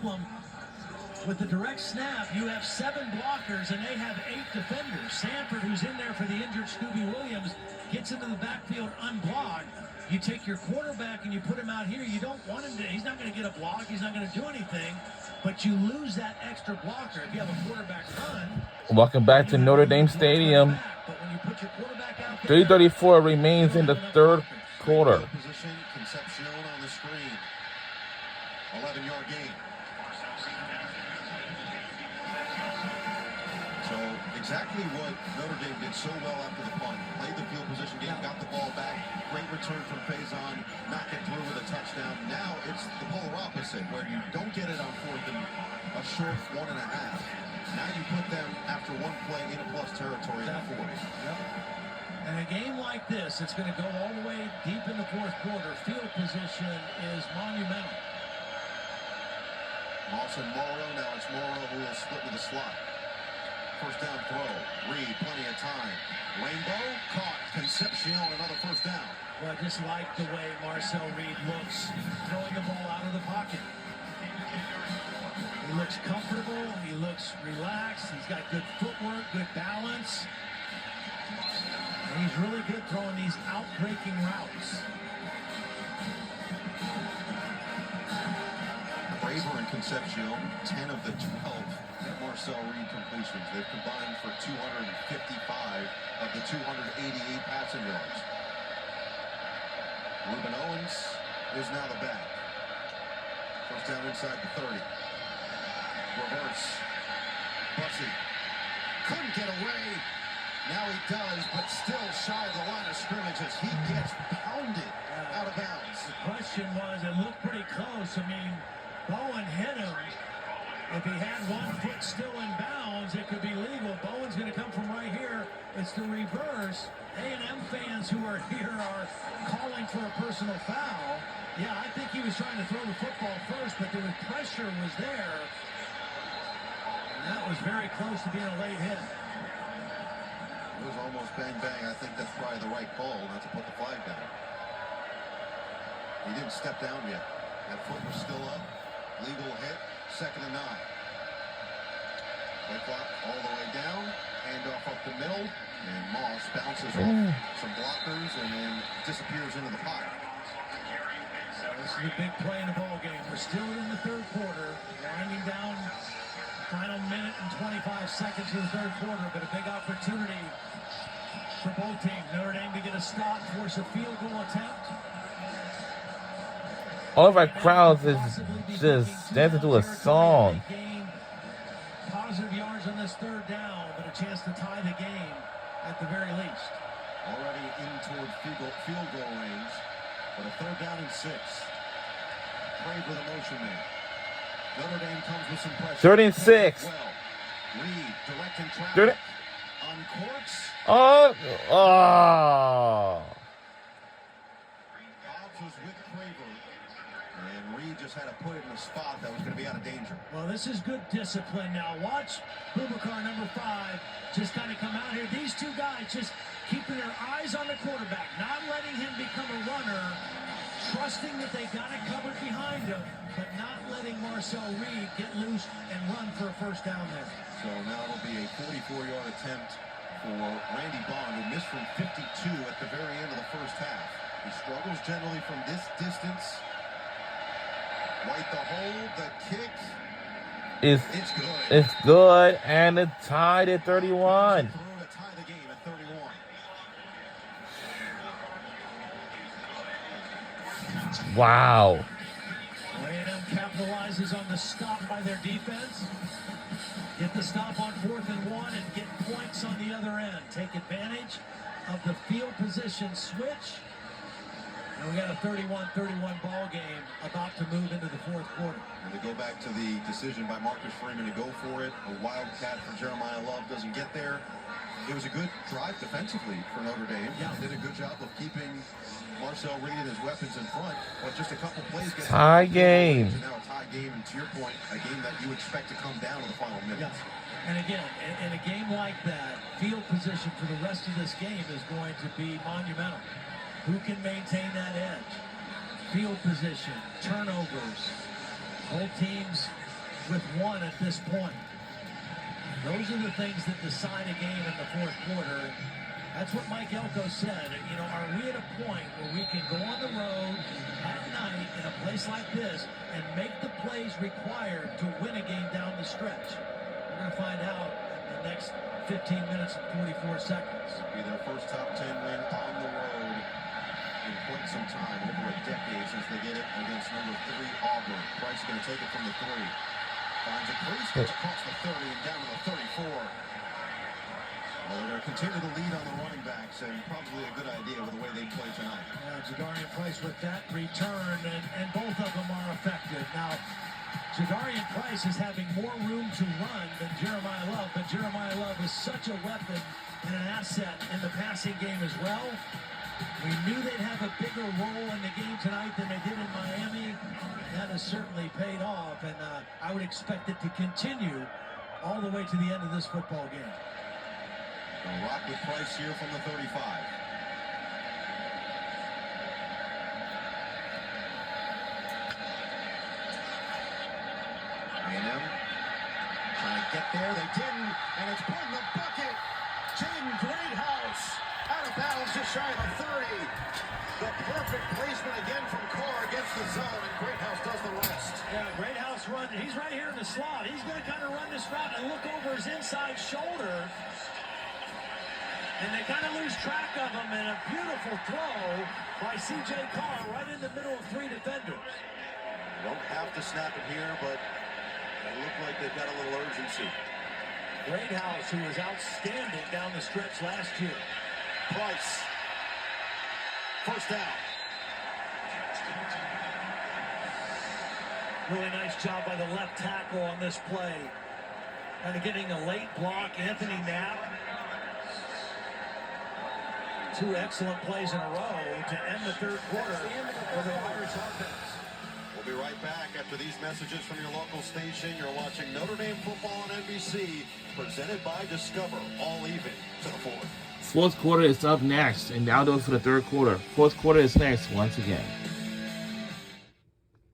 problem. With the direct snap, you have 7 blockers, and they have 8 defenders. Sanford, who's in there for the injured Scooby Williams, gets into the backfield unblocked. You take your quarterback and you put him out here. You don't want him to. He's not going to get a block. He's not going to do anything. But you lose that extra blocker if you have a quarterback run. Welcome back to Notre Dame Stadium. 3:34 remains in the third quarter. Concepcion on the screen. 11-yard gain. So exactly what Notre Dame did so well after the punt. Played the field position game, got the ball back. Great return from Faison. Knock it through with a touchdown. Now it's the polar opposite, where you don't get it on 4th and a short 1.5. Now you put them after one play in a plus territory in the 40. Yep. And a game like this, it's going to go all the way deep in the 4th quarter. Field position is monumental. Moss and Morrow. Now it's Morrow who will split with the slot. First down throw. Reed, plenty of time. Rainbow caught. Concepcion, another first down. Well, I just like the way Marcel Reed looks throwing the ball out of the pocket. He looks comfortable. He looks relaxed. He's got good footwork, good balance. And he's really good throwing these out-breaking routes. Craver and Concepcion, 10 of the 12 Marcel Reed completions. They've combined for 255 of the 288 passing yards. Ruben Owens is now the back. First down inside the 30. Reverse. Bussey couldn't get away. Now he does, but still shy of the line of scrimmage as he gets pounded out of bounds. The question was, it looked pretty close. I mean, Bowen hit him. If he had one foot still in bounds, it could be legal. Bowen's going to come from right here. It's the reverse. A&M fans who are here are calling for a personal foul. Yeah, I think he was trying to throw the football first, but the pressure was there. And that was very close to being a late hit. It was almost bang-bang. I think that's probably the right call, not to put the flag down. He didn't step down yet. That foot was still up. Legal hit. 2nd and 9. Play clock all the way down. Handoff up the middle. And Moss bounces off some blockers and then disappears into the pocket. This is a big play in the ball game. We're still in the 3rd quarter. Winding down. Final minute and 25 seconds of the 3rd quarter. But a big opportunity for both teams. Notre Dame to get a stop, force a field goal attempt. All of our crowds is just dancing to a song. Positive yards on this 3rd down, but a chance to tie the game at the very least. Already in toward field goal range, but a 3rd down and 6. Pray for the motion man. Notre Dame comes with some pressure. 3rd and 6. Well, Reed directing traffic on courts. Oh. Hobbs was with Craver, and Reed just had to put it in a spot that was going to be out of danger. Well, this is good discipline now. Watch Boubacar, number 5, just kind of come out here. These two guys just keeping their eyes on the quarterback, not letting him become a runner, trusting that they got it covered behind him, but not letting Marcel Reed get loose and run for a first down there. So now it'll be a 44-yard attempt for Randy Bond, who missed from 52 at the very end of the first half. He struggles generally from this distance. White the hold, the kick. It's good. It's good, and it tied at 31. Throw to tie the game at 31. Wow. A&M capitalizes on the stop by their defense. Get the stop on 4th and 1 and get points on the other end. Take advantage of the field position switch. And we got a 31-31 ball game about to move into the 4th quarter. And to go back to the decision by Marcus Freeman to go for it, a wildcat for Jeremiah Love doesn't get there. It was a good drive defensively for Notre Dame. Yeah. Did a good job of keeping Marcel Reed and his weapons in front, but just a couple plays. Tie game. And now a tie game, and to your point, a game that you expect to come down in the final minutes. Yeah. And again, in a game like that, field position for the rest of this game is going to be monumental. Who can maintain that edge? Field position, turnovers. Both teams with one at this point. Those are the things that decide a game in the fourth quarter. That's what Mike Elko said. You know, are we at a point where we can go on the road at night in a place like this and make the plays required to win a game down the stretch? We're going to find out in the next 15 minutes and 44 seconds. It'll be their first top 10 win on the road in quite some time, over a decade since they get it against number 3 Auburn. Price going to take it from the 3. Finds a crease, gets across the 30 and down to the 34. Well, they're going to continue to lead on the running backs, and probably a good idea with the way they play tonight. Jadarian Price with that return, and both of them are effective. Now, Jadarian Price is having more room to run than Jeremiah Love, but Jeremiah Love is such a weapon and an asset in the passing game as well. We knew they'd have a bigger role in the game tonight than they did in Miami. That has certainly paid off, and I would expect it to continue all the way to the end of this football game. They'll rock with Price here from the 35. A&M trying to get there. They didn't, and it's put in the bucket. Jaden Greathouse out of bounds just shy of the 30. The perfect placement again from Carr against the zone, and Greathouse does the rest. Yeah, Greathouse run. He's right here in the slot. He's going to kind of run this route and look over his inside shoulder. And they kind of lose track of him, and a beautiful throw by C.J. Carr right in the middle of 3 defenders. They don't have to snap it here, but they look like they've got a little urgency. Greathouse, who was outstanding down the stretch last year. Price. First down. Really nice job by the left tackle on this play. Kind of getting a late block, Anthony Knapp. 2 excellent plays in a row to end the third quarter for the Irish offense. We'll be right back after these messages from your local station. You're watching Notre Dame football on NBC, presented by Discover, all even to the fourth. Fourth quarter is up next, and now those for the third quarter. Fourth quarter is next once again.